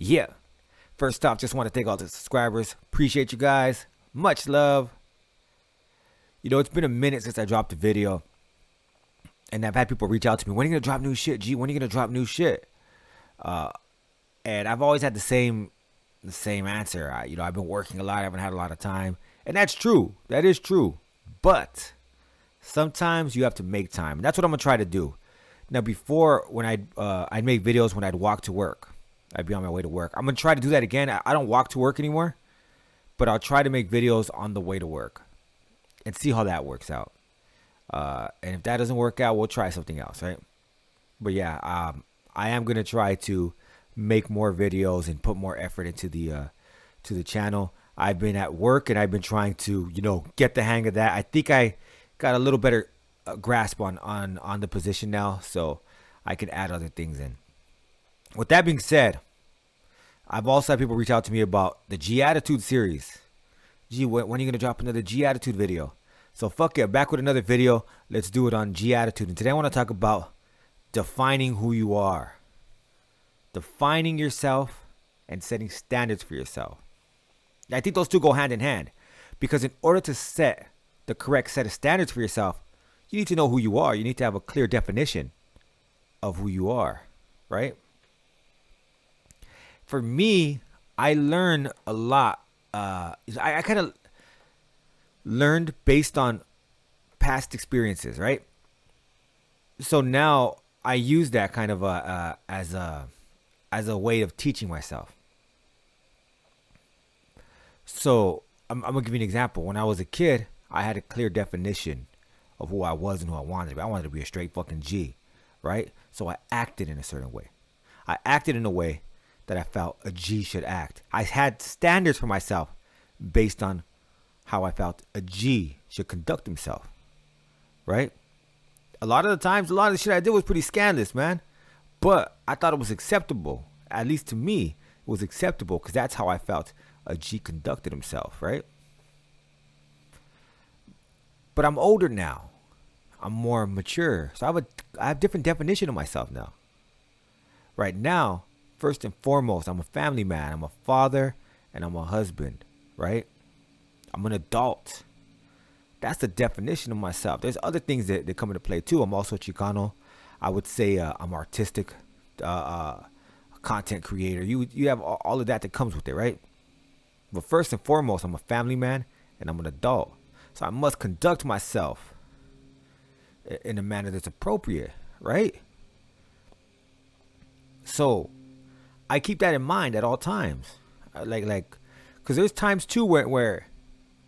Yeah. First off, just want to thank all the subscribers. Appreciate you guys. Much love. You know, it's been a minute since I dropped a video. And I've had people reach out to me. When are you going to drop new shit, G? When are you going to drop new shit? And I've always had the same answer. I've been working a lot. I haven't had a lot of time. And that's true. That is true. But sometimes you have to make time. And that's what I'm going to try to do. Now, before, when I'd make videos when I'd walk to work. I'd be on my way to work. I'm going to try to do that again. I don't walk to work anymore. But I'll try to make videos on the way to work. And see how that works out. And if that doesn't work out, we'll try something else, right? But yeah, I am going to try to make more videos and put more effort into the channel. I've been at work and I've been trying to, get the hang of that. I think I got a little better grasp on the position now, so I can add other things in. With that being said, I've also had people reach out to me about the G Attitude series. G, when are you going to drop another G Attitude video? So fuck it, back with another video. Let's do it on G Attitude. And today I want to talk about defining who you are. Defining yourself and setting standards for yourself. I think those two go hand in hand. Because in order to set the correct set of standards for yourself, you need to know who you are. You need to have a clear definition of who you are, right? For me, I learned a lot. I kind of learned based on past experiences, right? So now I use that kind of as a way of teaching myself. So I'm gonna give you an example. When I was a kid, I had a clear definition of who I was and who I wanted to be. I wanted to be a straight fucking G, right? So I acted in a certain way. I acted in a way that I felt a G should act. I had standards for myself based on how I felt a G should conduct himself, right? A lot of the times, a lot of the shit I did was pretty scandalous, man. But I thought it was acceptable. At least to me, it was acceptable because that's how I felt a G conducted himself, right? But I'm older now. I'm more mature. So I have a different definition of myself now. Right now, first and foremost, I'm a family man. I'm a father and I'm a husband, right? I'm an adult. That's the definition of myself. There's other things that come into play too. I'm also Chicano. I would say I'm artistic, content creator. You have all of that comes with it, right? But first and foremost, I'm a family man and I'm an adult. So I must conduct myself in a manner that's appropriate, right? So I keep that in mind at all times. Like, because there's times too where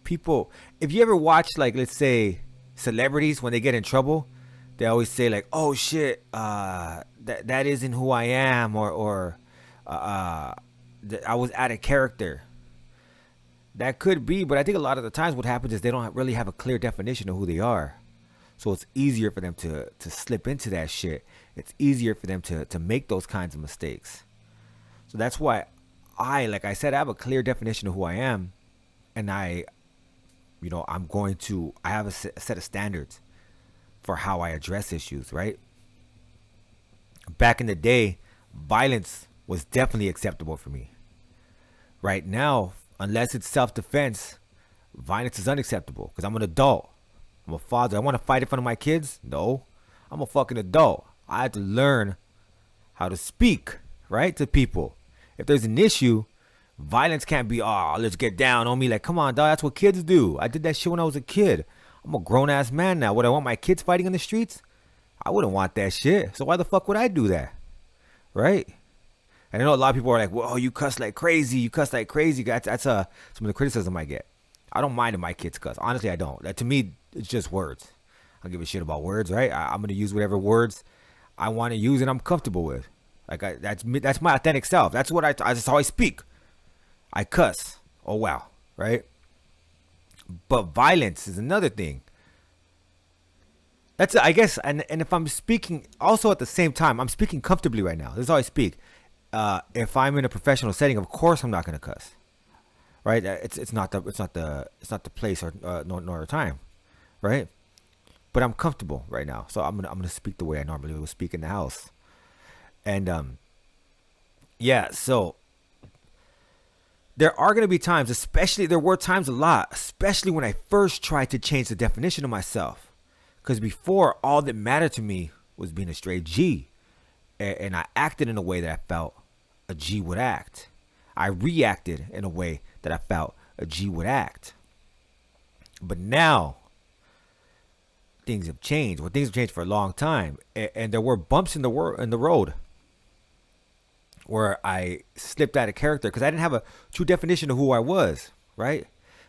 people, if you ever watch, like, let's say celebrities, when they get in trouble, they always say like, oh shit, that isn't who I am, or I was out of character. That could be, but I think a lot of the times what happens is they don't really have a clear definition of who they are. So it's easier for them to slip into that shit. It's easier for them to make those kinds of mistakes. So that's why like I said, I have a clear definition of who I am. And I have a set of standards for how I address issues, right? Back in the day, violence was definitely acceptable for me. Right now, unless it's self-defense, violence is unacceptable because I'm an adult. I'm a father. I want to fight in front of my kids? No. I'm a fucking adult. I had to learn how to speak, right, to people. If there's an issue, violence can't be, let's get down on me. Like, come on, dog. That's what kids do. I did that shit when I was a kid. I'm a grown-ass man now. Would I want my kids fighting in the streets? I wouldn't want that shit. So why the fuck would I do that? Right? And I know a lot of people are like, whoa, you cuss like crazy. You cuss like crazy. That's some of the criticism I get. I don't mind if my kids cuss. Honestly, I don't. To me, it's just words. I don't give a shit about words, right? I'm going to use whatever words I want to use and I'm comfortable with. Like, that's my authentic self. That's what that's how I speak. I cuss. Oh, wow. Right? But violence is another thing. That's, I guess, and if I'm speaking, also at the same time, I'm speaking comfortably right now. This is how I speak. If I'm in a professional setting, of course I'm not going to cuss. Right? It's not the place or nor the time. Right? But I'm comfortable right now. So I'm gonna speak the way I normally would speak in the house. And yeah, so there are going to be times, especially there were times a lot, especially when I first tried to change the definition of myself. Because before, all that mattered to me was being a straight G. And I acted in a way that I felt a G would act. I reacted in a way that I felt a G would act. But now, things have changed. Well, things have changed for a long time. And there were bumps in the road where I slipped out of character because I didn't have a true definition of who I was, right?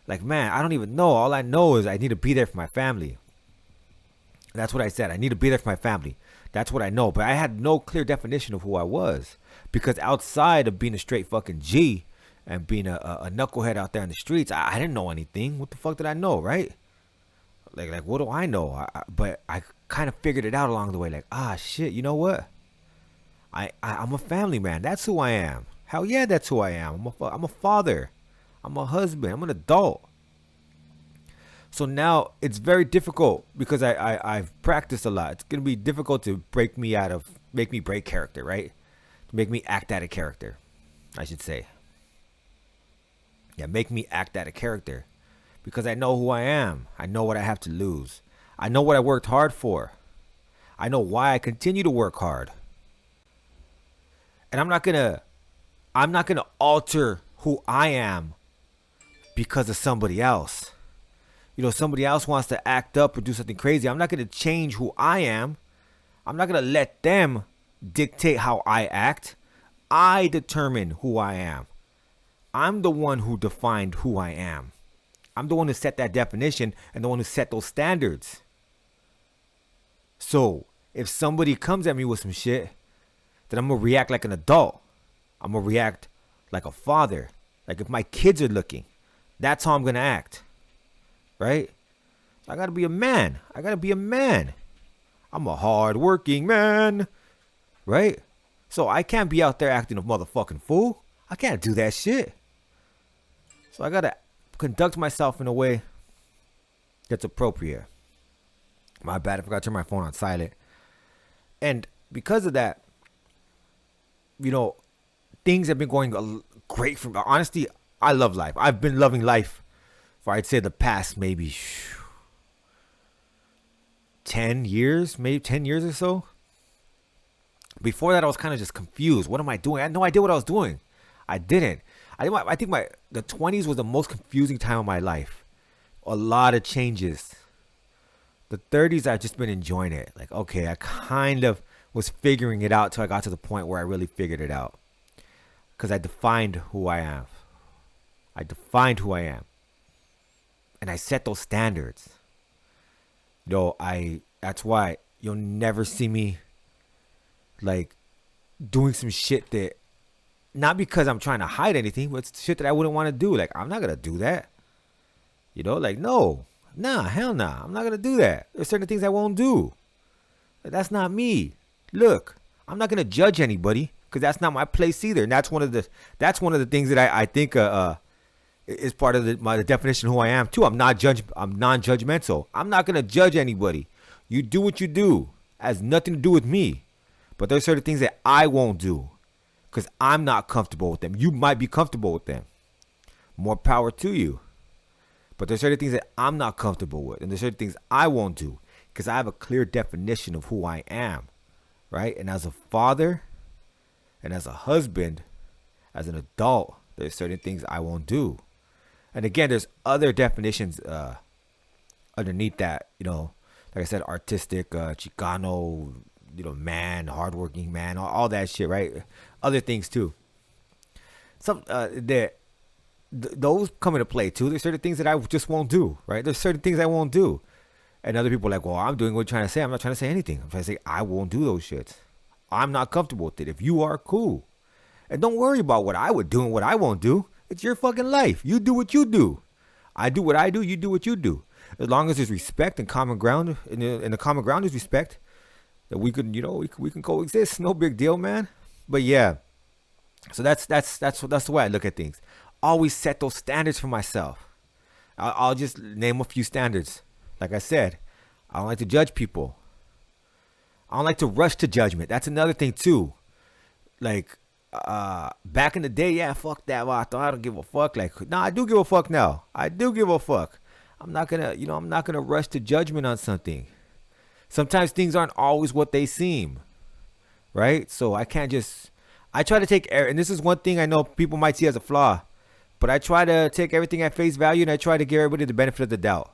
Like, man, I don't even know. All I know is I need to be there for my family. That's what I said. I need to be there for my family. That's what I know. But I had no clear definition of who I was, because outside of being a straight fucking G and being a knucklehead out there in the streets, I didn't know anything. What the fuck did I know, right? Like what do I know? But I kind of figured it out along the way. Like, shit, you know what? I'm a family man. That's who I am. Hell yeah, that's who I am. I'm a father. I'm a husband. I'm an adult. So now it's very difficult because I've practiced a lot. It's going to be difficult to make me break character, right? To make me act out of character, I should say. Yeah, make me act out of character. Because I know who I am. I know what I have to lose. I know what I worked hard for. I know why I continue to work hard. And I'm not gonna alter who I am because of somebody else. You know, somebody else wants to act up or do something crazy. I'm not gonna change who I am. I'm not gonna let them dictate how I act. I determine who I am. I'm the one who defined who I am. I'm the one who set that definition and the one who set those standards. So if somebody comes at me with some shit, then I'm going to react like an adult. I'm going to react like a father. Like if my kids are looking, that's how I'm going to act. Right? I got to be a man. I'm a hard-working man. Right? So I can't be out there acting a motherfucking fool. I can't do that shit. So I got to conduct myself in a way that's appropriate. My bad, I forgot to turn my phone on silent. And because of that, you know, things have been going great for me. Honestly, I love life. I've been loving life for, I'd say, the past maybe 10 years, maybe 10 years or so. Before that, I was kind of just confused. What am I doing? I had no idea what I was doing. I didn't. I think the 20s was the most confusing time of my life. A lot of changes. The 30s, I've just been enjoying it. Like, okay, I kind of was figuring it out till I got to the point where I really figured it out. Because I defined who I am. And I set those standards. That's why you'll never see me like doing some shit that, not because I'm trying to hide anything, but it's shit that I wouldn't want to do. Like, I'm not going to do that. You know, like, no. Nah, hell nah. I'm not going to do that. There's certain things I won't do. Like, that's not me. Look, I'm not going to judge anybody because that's not my place either. And that's one of the things that I think is part of the definition of who I am too. I'm non-judgmental. I'm not going to judge anybody. You do what you do. It has nothing to do with me. But there's certain things that I won't do because I'm not comfortable with them. You might be comfortable with them. More power to you. But there's certain things that I'm not comfortable with. And there's certain things I won't do because I have a clear definition of who I am. Right? And as a father and as a husband, as an adult, there's certain things I won't do. And again, there's other definitions underneath that, you know, like I said, artistic, Chicano, you know, man, hardworking man, all that shit, right? Other things too. Some those come into play too. There's certain things that I just won't do, right? There's certain things I won't do. And other people are like, well, I'm doing what you're trying to say. I'm not trying to say anything. I'm trying to say I won't do those shits. I'm not comfortable with it. If you are, cool. And don't worry about what I would do and what I won't do. It's your fucking life. You do what you do. I do what I do. You do what you do. As long as there's respect and common ground, and the common ground is respect, that we can, you know, we can coexist. No big deal, man. But yeah, so that's the way I look at things. Always set those standards for myself. I'll just name a few standards. Like I said, I don't like to judge people. I don't like to rush to judgment. That's another thing too. Like, back in the day, yeah, fuck that. Well, I thought I don't give a fuck. Like, nah, I do give a fuck now. I do give a fuck. I'm not gonna, I'm not gonna rush to judgment on something. Sometimes things aren't always what they seem, right? So I can't just. I try to take, and this is one thing I know people might see as a flaw, but I try to take everything at face value, and I try to give everybody the benefit of the doubt.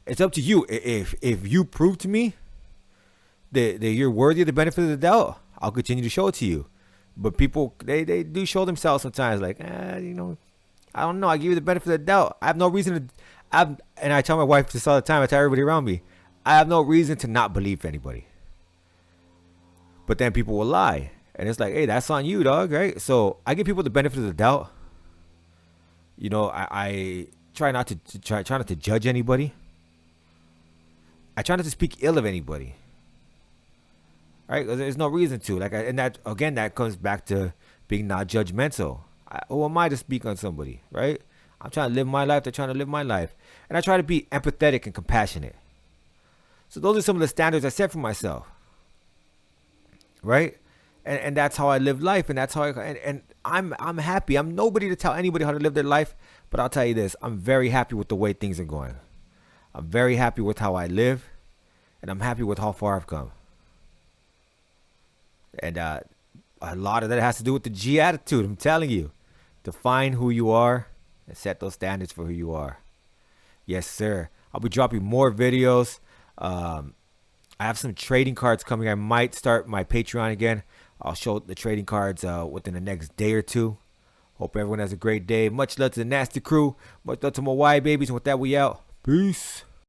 It's up to you. If you prove to me that you're worthy of the benefit of the doubt, I'll continue to show it to you. But people, they do show themselves sometimes, like, I don't know. I give you the benefit of the doubt. I have no reason to. And I tell my wife this all the time. I tell everybody around me, I have no reason to not believe anybody. But then people will lie, and it's like, hey, that's on you, dog, right? So I give people the benefit of the doubt. I try not to try not to judge anybody. I try not to speak ill of anybody. Right? There's no reason to. And that again, that comes back to being not judgmental. Who am I to speak on somebody, right? I'm trying to live my life. They're trying to live my life, and I try to be empathetic and compassionate. So those are some of the standards I set for myself, right? And that's how I live life, and that's how I'm happy. I'm nobody to tell anybody how to live their life, but I'll tell you this: I'm very happy with the way things are going. I'm very happy with how I live, and I'm happy with how far I've come. And a lot of that has to do with the G attitude. I'm telling you, define who you are and set those standards for who you are. Yes, sir. I'll be dropping more videos. I have some trading cards coming. I might start my Patreon again. I'll show the trading cards within the next day or two. Hope everyone has a great day. Much love to the Nasty Crew. Much love to my Y babies. And with that, we out. Peace.